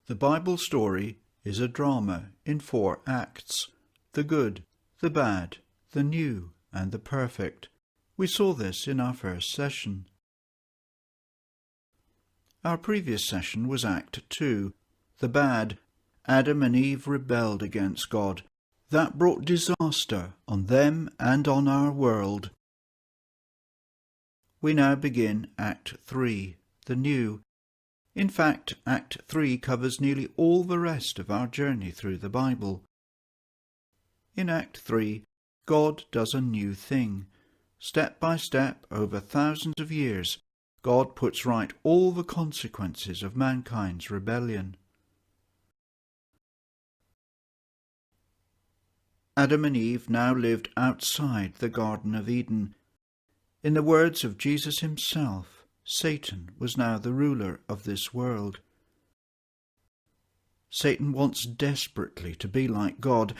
The Bible story is a drama in 4 acts: the good, the bad, the new, and the perfect. We saw this in our first session. Our previous session was Act 2, the bad. Adam and Eve rebelled against God. That brought disaster on them and on our world. We now begin Act 3, the new. In fact, Act 3 covers nearly all the rest of our journey through the Bible. In Act 3, God does a new thing. Step by step, over thousands of years, God puts right all the consequences of mankind's rebellion. Adam and Eve now lived outside the Garden of Eden. In the words of Jesus himself, Satan was now the ruler of this world. Satan wants desperately to be like God.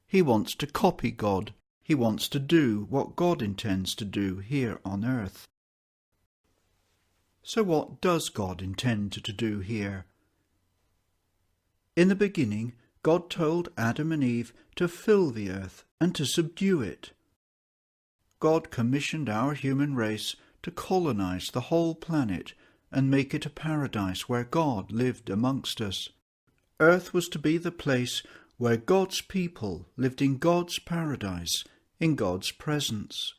He wants to copy God. He wants to do what God intends to do here on earth. So what does God intend to do here? In the beginning, God told Adam and Eve to fill the earth and to subdue it. God commissioned our human race to colonize the whole planet and make it a paradise where God lived amongst us. Earth was to be the place where God's people lived in God's paradise, in God's presence.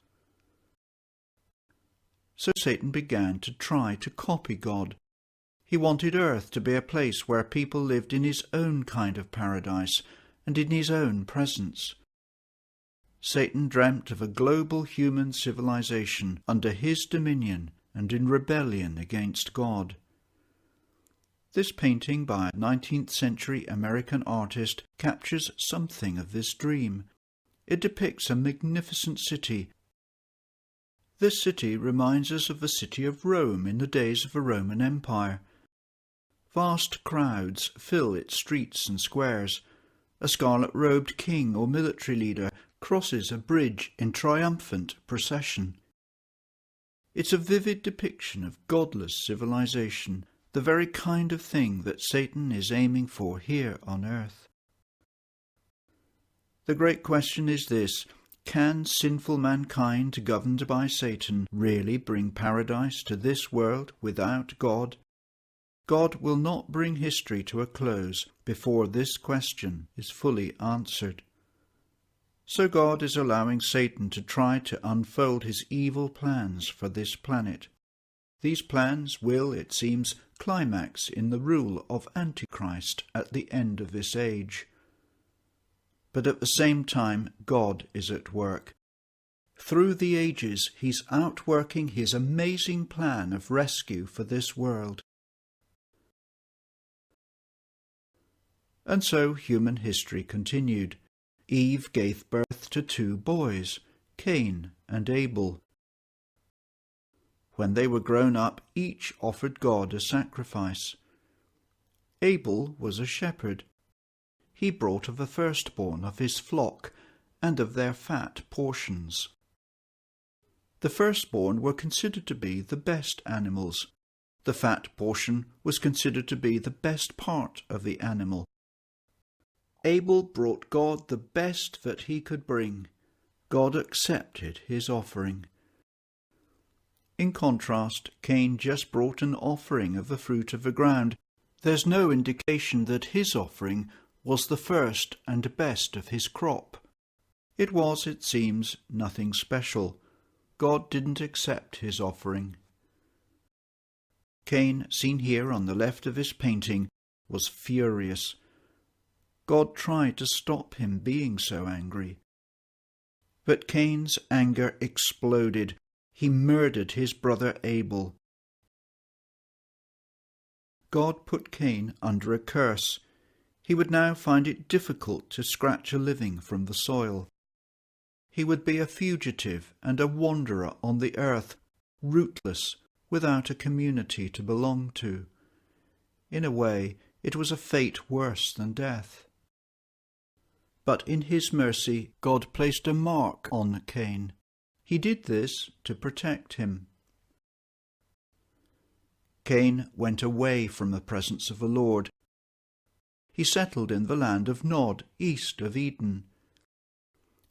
So Satan began to try to copy God. He wanted earth to be a place where people lived in his own kind of paradise and in his own presence. Satan dreamt of a global human civilization under his dominion and in rebellion against God. This painting by a 19th century American artist captures something of this dream. It depicts a magnificent city. This city reminds us of the city of Rome in the days of the Roman Empire. Vast crowds fill its streets and squares. A scarlet-robed king or military leader crosses a bridge in triumphant procession. It's a vivid depiction of godless civilization, the very kind of thing that Satan is aiming for here on earth. The great question is this: can sinful mankind governed by Satan really bring paradise to this world without God? God will not bring history to a close before this question is fully answered. So God is allowing Satan to try to unfold his evil plans for this planet. These plans will, it seems, climax in the rule of Antichrist at the end of this age. But at the same time, God is at work. Through the ages, he's outworking his amazing plan of rescue for this world. And so human history continued. Eve gave birth to 2 boys, Cain and Abel. When they were grown up, each offered God a sacrifice. Abel was a shepherd. He brought of the firstborn of his flock and of their fat portions. The firstborn were considered to be the best animals. The fat portion was considered to be the best part of the animal. Abel brought God the best that he could bring. God accepted his offering. In contrast, Cain just brought an offering of the fruit of the ground. There's no indication that his offering was the first and best of his crop. It was, it seems, nothing special. God didn't accept his offering. Cain, seen here on the left of this painting, was furious. God tried to stop him being so angry. But Cain's anger exploded. He murdered his brother Abel. God put Cain under a curse. He would now find it difficult to scratch a living from the soil. He would be a fugitive and a wanderer on the earth, rootless, without a community to belong to. In a way, it was a fate worse than death. But in his mercy, God placed a mark on Cain. He did this to protect him. Cain went away from the presence of the Lord. he settled in the land of Nod, east of Eden.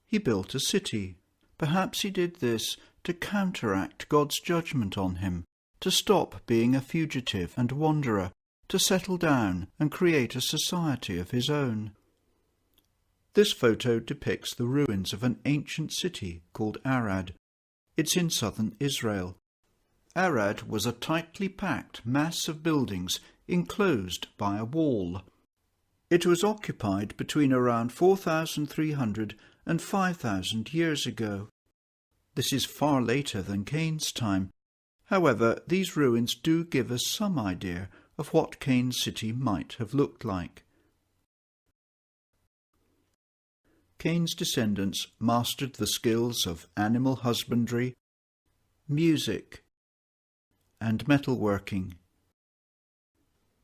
He built a city. Perhaps he did this to counteract God's judgment on him, to stop being a fugitive and wanderer, to settle down and create a society of his own. This photo depicts the ruins of an ancient city called Arad. It's in southern Israel. Arad was a tightly packed mass of buildings enclosed by a wall. It was occupied between around 4,300 and 5,000 years ago. This is far later than Cain's time. However, these ruins do give us some idea of what Cain's city might have looked like. Cain's descendants mastered the skills of animal husbandry, music, and metalworking.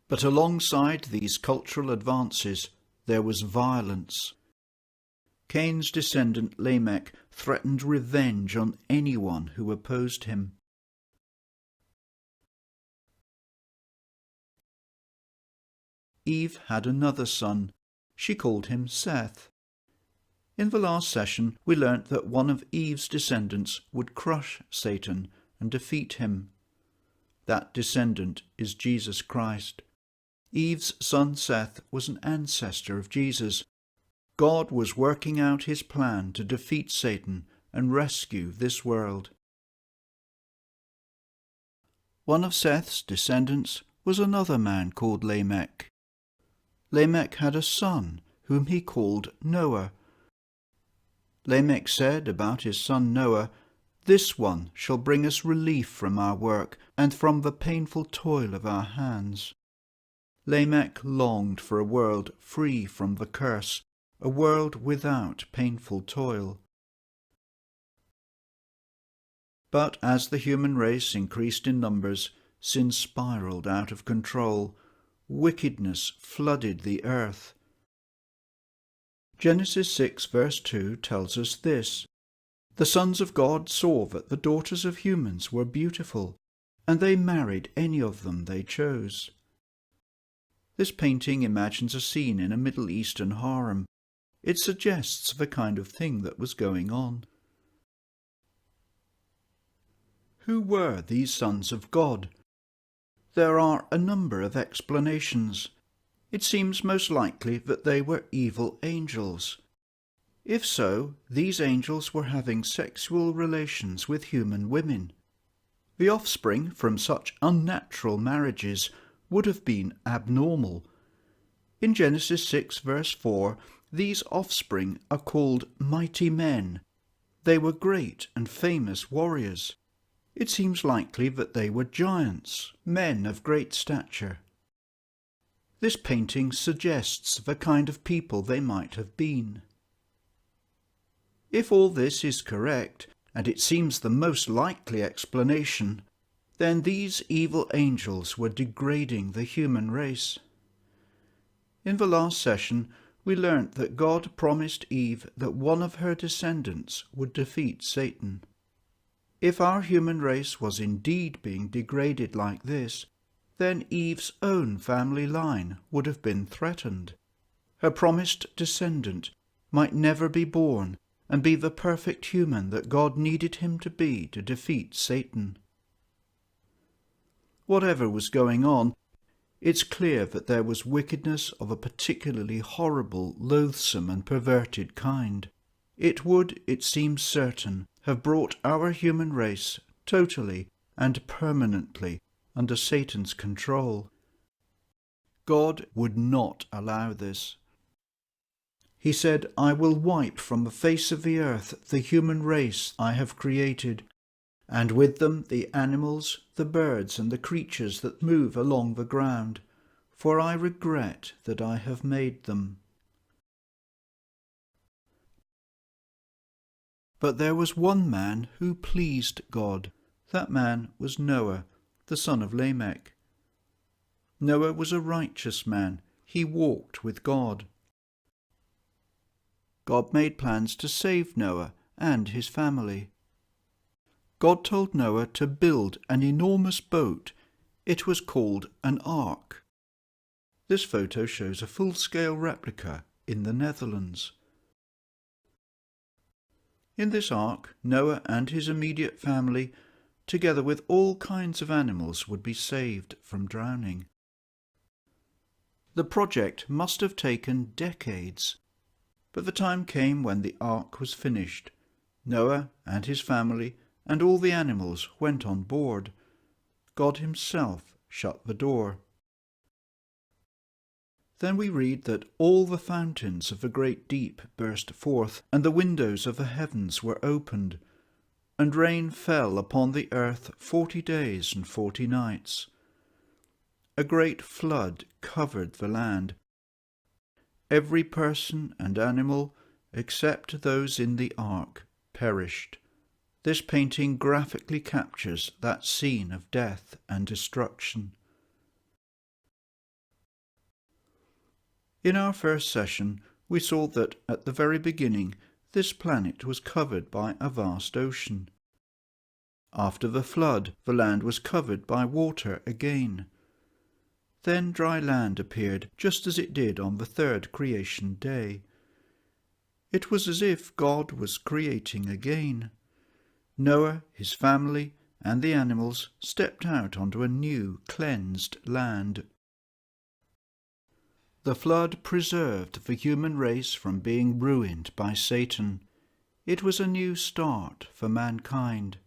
But alongside these cultural advances, there was violence. Cain's descendant Lamech threatened revenge on anyone who opposed him. Eve had another son. She called him Seth. In the last session, we learnt that one of Eve's descendants would crush Satan and defeat him. That descendant is Jesus Christ. Eve's son Seth was an ancestor of Jesus. God was working out his plan to defeat Satan and rescue this world. One of Seth's descendants was another man called Lamech. Lamech had a son whom he called Noah. Lamech said about his son Noah, "This one shall bring us relief from our work and from the painful toil of our hands." Lamech longed for a world free from the curse, a world without painful toil. But as the human race increased in numbers, sin spiraled out of control. Wickedness flooded the earth. Genesis 6 verse 2 tells us this: "The sons of God saw that the daughters of humans were beautiful, and they married any of them they chose." This painting imagines a scene in a Middle Eastern harem. It suggests the kind of thing that was going on. Who were these sons of God? There are a number of explanations. It seems most likely that they were evil angels. If so, these angels were having sexual relations with human women. The offspring from such unnatural marriages would have been abnormal. In Genesis 6 verse 4, these offspring are called mighty men. They were great and famous warriors. It seems likely that they were giants, men of great stature. This painting suggests the kind of people they might have been. If all this is correct, and it seems the most likely explanation, then these evil angels were degrading the human race. In the last session, we learnt that God promised Eve that one of her descendants would defeat Satan. If our human race was indeed being degraded like this, then Eve's own family line would have been threatened. Her promised descendant might never be born and be the perfect human that God needed him to be to defeat Satan. Whatever was going on, it's clear that there was wickedness of a particularly horrible, loathsome and perverted kind. It would, it seems certain, have brought our human race totally and permanently under Satan's control. God would not allow this. He said, "I will wipe from the face of the earth the human race I have created, and with them the animals, the birds, and the creatures that move along the ground, for I regret that I have made them." But there was one man who pleased God. That man was Noah, the son of Lamech. Noah was a righteous man. He walked with God. God made plans to save Noah and his family. God told Noah to build an enormous boat. It was called an ark. This photo shows a full-scale replica in the Netherlands. In this ark, Noah and his immediate family, together with all kinds of animals, would be saved from drowning. The project must have taken decades, but the time came when the ark was finished. Noah and his family and all the animals went on board. God himself shut the door. Then we read that all the fountains of the great deep burst forth, and the windows of the heavens were opened, and rain fell upon the earth 40 days and 40 nights. A great flood covered the land. Every person and animal, except those in the ark, perished. This painting graphically captures that scene of death and destruction. In our first session, we saw that at the very beginning this planet was covered by a vast ocean. After the flood, the land was covered by water again. Then dry land appeared, just as it did on the third creation day. It was as if God was creating again. Noah, his family, and the animals stepped out onto a new, cleansed land. The flood preserved the human race from being ruined by Satan. It was a new start for mankind.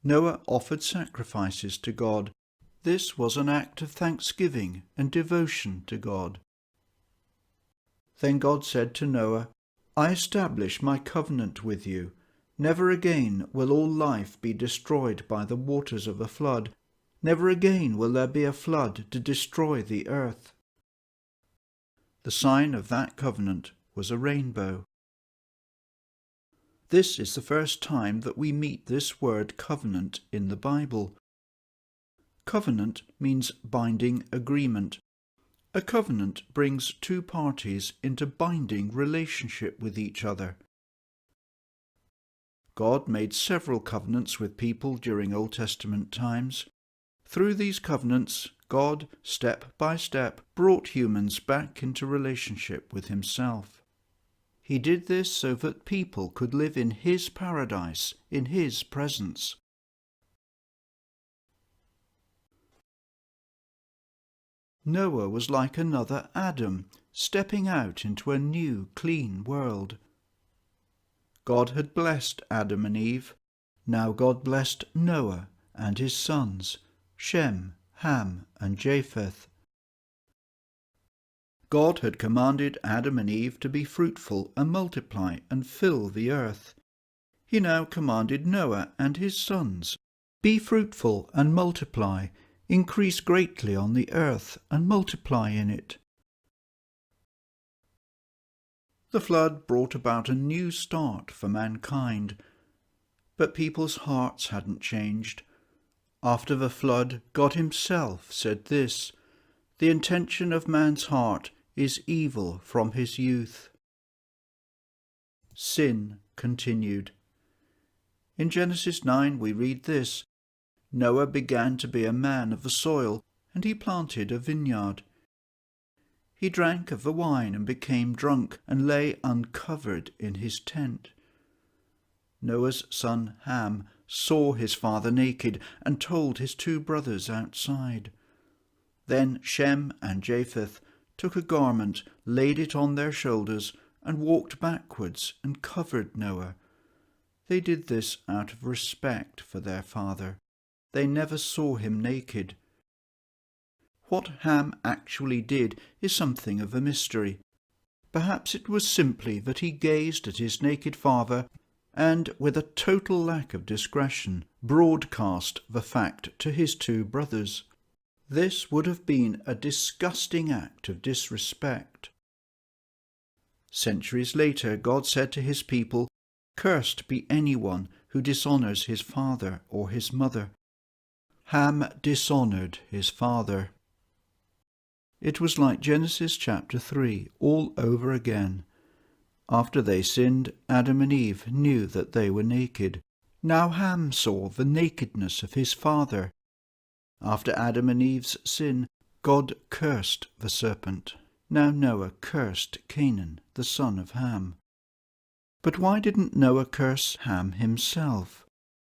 Noah offered sacrifices to God. This was an act of thanksgiving and devotion to God. Then God said to Noah, "I establish my covenant with you. Never again will all life be destroyed by the waters of a flood. Never again will there be a flood to destroy the earth." The sign of that covenant was a rainbow. This is the first time that we meet this word covenant in the Bible. Covenant means binding agreement. A covenant brings two parties into binding relationship with each other. God made several covenants with people during Old Testament times. Through these covenants, God, step by step, brought humans back into relationship with himself. He did this so that people could live in his paradise, in his presence. Noah was like another Adam, stepping out into a new, clean world. God had blessed Adam and Eve. Now God blessed Noah and his sons, Shem, Ham, and Japheth. God had commanded Adam and Eve to be fruitful and multiply and fill the earth. He now commanded Noah and his sons, "Be fruitful and multiply, increase greatly on the earth and multiply in it." The flood brought about a new start for mankind, but people's hearts hadn't changed. After the flood, God himself said this, "The intention of man's heart is evil from his youth." Sin continued. In Genesis 9 we read this, "Noah began to be a man of the soil, and he planted a vineyard. He drank of the wine and became drunk, and lay uncovered in his tent." Noah's son Ham saw his father naked and told his two brothers outside. Then Shem and Japheth took a garment, laid it on their shoulders, and walked backwards and covered Noah. They did this out of respect for their father. They never saw him naked. What Ham actually did is something of a mystery. Perhaps it was simply that he gazed at his naked father and, with a total lack of discretion, broadcast the fact to his two brothers. This would have been a disgusting act of disrespect. Centuries later, God said to his people, "Cursed be anyone who dishonors his father or his mother." Ham dishonored his father. It was like Genesis chapter 3 all over again. After they sinned, Adam and Eve knew that they were naked. Now Ham saw the nakedness of his father. After Adam and Eve's sin, God cursed the serpent. Now Noah cursed Canaan, the son of Ham. But why didn't Noah curse Ham himself?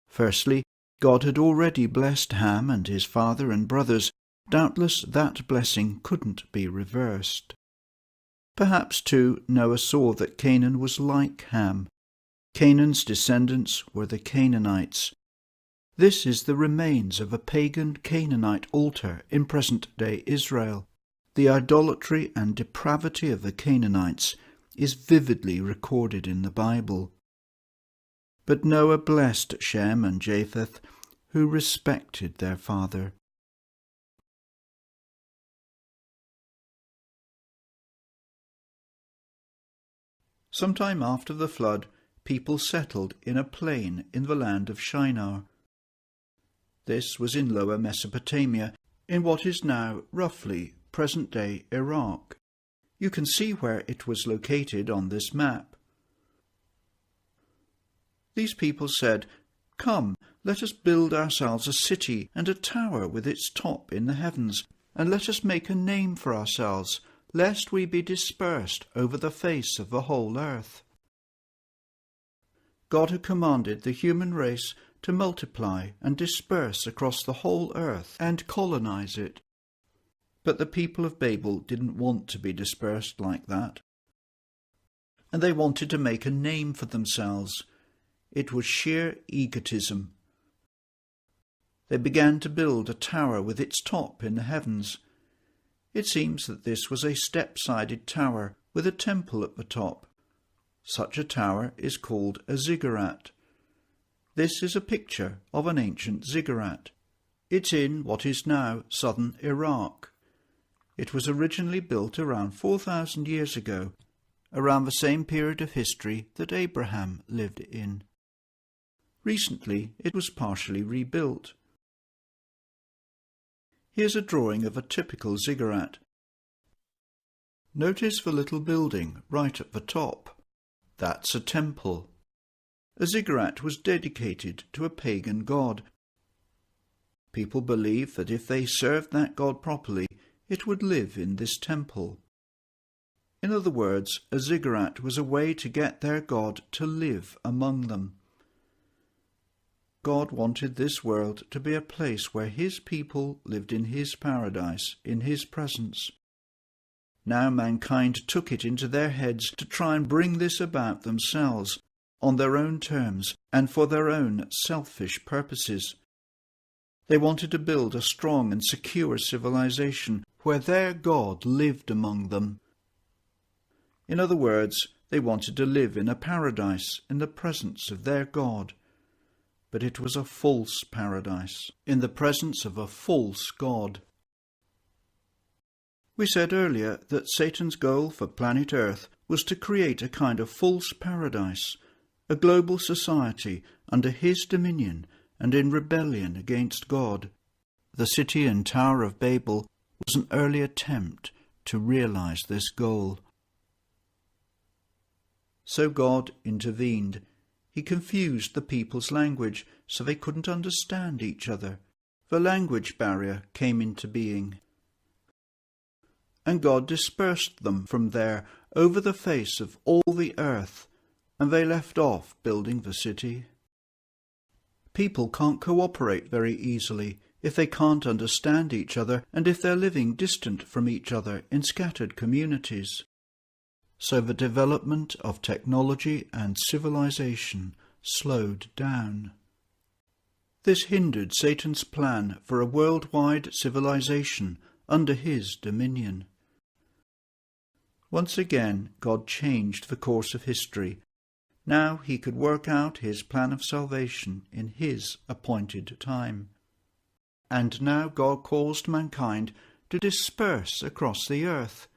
Firstly, God had already blessed Ham and his father and brothers. Doubtless that blessing couldn't be reversed. Perhaps, too, Noah saw that Canaan was like Ham. Canaan's descendants were the Canaanites. This is the remains of a pagan Canaanite altar in present-day Israel. The idolatry and depravity of the Canaanites is vividly recorded in the Bible. But Noah blessed Shem and Japheth, who respected their father. Sometime after the flood, people settled in a plain in the land of Shinar. This was in Lower Mesopotamia, in what is now roughly present-day Iraq. You can see where it was located on this map. These people said, "Come, let us build ourselves a city and a tower with its top in the heavens, and let us make a name for ourselves, lest we be dispersed over the face of the whole earth." God had commanded the human race to multiply and disperse across the whole earth and colonize it. But the people of Babel didn't want to be dispersed like that. And they wanted to make a name for themselves. It was sheer egotism. They began to build a tower with its top in the heavens. It seems that this was a step-sided tower with a temple at the top. Such a tower is called a ziggurat. This is a picture of an ancient ziggurat. It's in what is now southern Iraq. It was originally built around 4,000 years ago, around the same period of history that Abraham lived in. Recently, it was partially rebuilt. Here's a drawing of a typical ziggurat. Notice the little building right at the top. That's a temple. A ziggurat was dedicated to a pagan god. People believed that if they served that god properly, it would live in this temple. In other words, a ziggurat was a way to get their god to live among them. God wanted this world to be a place where his people lived in his paradise, in his presence. Now mankind took it into their heads to try and bring this about themselves, on their own terms, and for their own selfish purposes. They wanted to build a strong and secure civilization where their God lived among them. In other words, they wanted to live in a paradise in the presence of their God. But it was a false paradise, in the presence of a false God. We said earlier that Satan's goal for planet Earth was to create a kind of false paradise, a global society under his dominion and in rebellion against God. The city and Tower of Babel was an early attempt to realize this goal. So God intervened. He confused the people's language so they couldn't understand each other. The language barrier came into being. And God dispersed them from there over the face of all the earth, and they left off building the city. People can't cooperate very easily if they can't understand each other and if they're living distant from each other in scattered communities. So the development of technology and civilization slowed down. This hindered Satan's plan for a worldwide civilization under his dominion. Once again, God changed the course of history. Now he could work out his plan of salvation in his appointed time. And now God caused mankind to disperse across the earth.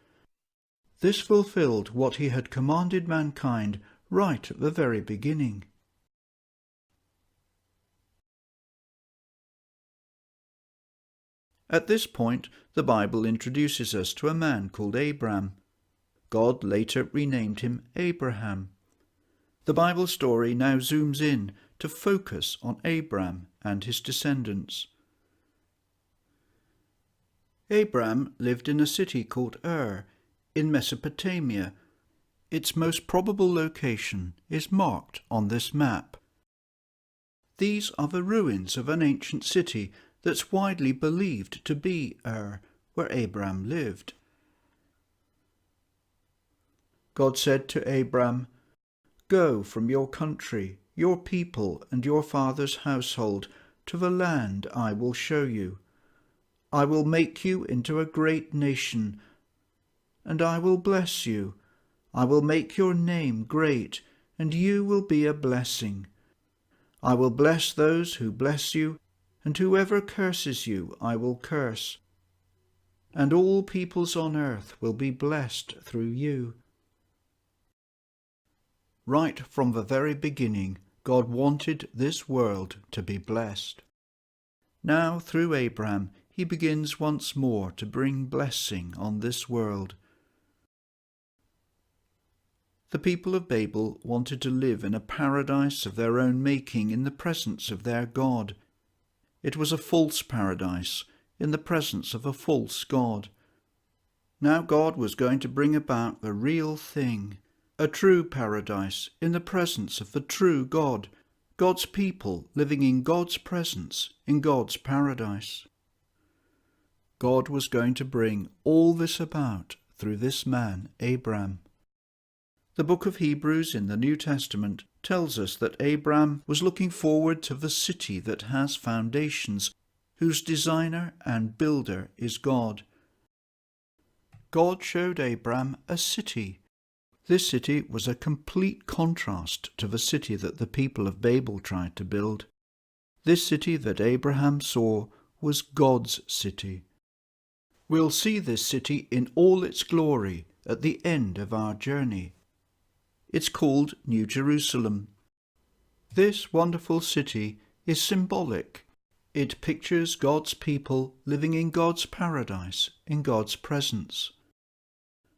This fulfilled what he had commanded mankind right at the very beginning. At this point, the Bible introduces us to a man called Abram. God later renamed him Abraham. The Bible story now zooms in to focus on Abram and his descendants. Abram lived in a city called Ur, in Mesopotamia. Its most probable location is marked on this map. These are the ruins of an ancient city that's widely believed to be Ur, where Abram lived. God said to Abram, "Go from your country, your people, and your father's household to the land I will show you. I will make you into a great nation, and I will bless you. I will make your name great, and you will be a blessing. I will bless those who bless you, and whoever curses you I will curse. And all peoples on earth will be blessed through you." Right from the very beginning, God wanted this world to be blessed. Now, through Abram, he begins once more to bring blessing on this world. The people of Babel wanted to live in a paradise of their own making in the presence of their God. It was a false paradise in the presence of a false God. Now God was going to bring about the real thing, a true paradise in the presence of the true God, God's people living in God's presence in God's paradise. God was going to bring all this about through this man, Abram. The book of Hebrews in the New Testament tells us that Abram was looking forward to the city that has foundations, whose designer and builder is God. God showed Abram a city. This city was a complete contrast to the city that the people of Babel tried to build. This city that Abraham saw was God's city. We'll see this city in all its glory at the end of our journey. It's called New Jerusalem. This wonderful city is symbolic. It pictures God's people living in God's paradise, in God's presence.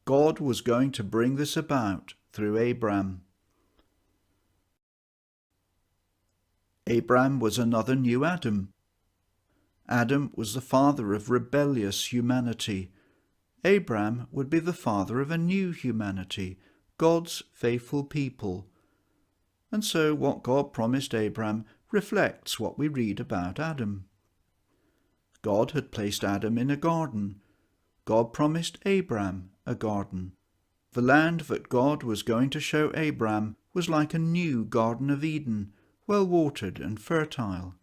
God was going to bring this about through Abram. Abram was another new Adam. Adam was the father of rebellious humanity. Abram would be the father of a new humanity, God's faithful people. And so what God promised Abram reflects what we read about Adam. God had placed Adam in a garden. God promised Abram a garden. The land that God was going to show Abram was like a new Garden of Eden, well watered and fertile.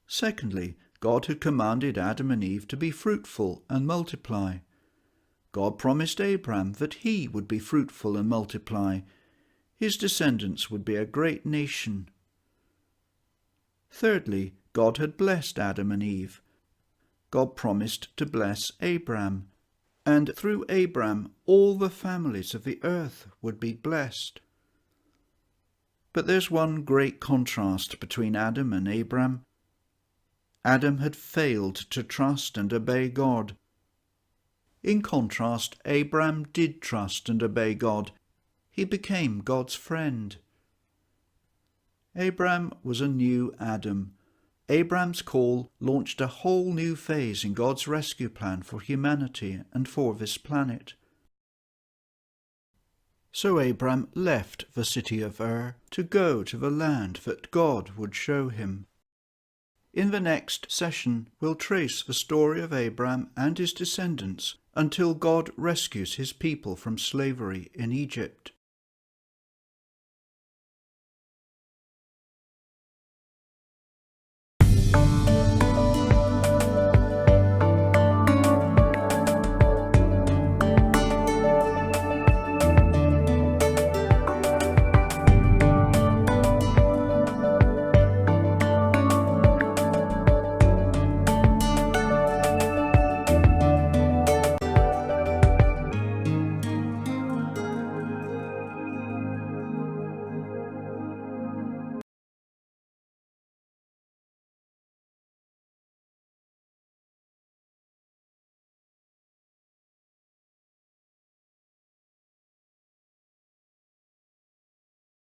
Secondly, God had commanded Adam and Eve to be fruitful and multiply. God promised Abram that he would be fruitful and multiply. His descendants would be a great nation. Thirdly, God had blessed Adam and Eve. God promised to bless Abram, and through Abram all the families of the earth would be blessed. But there's one great contrast between Adam and Abram. Adam had failed to trust and obey God. In contrast, Abram did trust and obey God. He became God's friend. Abram was a new Adam. Abram's call launched a whole new phase in God's rescue plan for humanity and for this planet. So Abram left the city of Ur to go to the land that God would show him. In the next session, we'll trace the story of Abram and his descendants until God rescues his people from slavery in Egypt.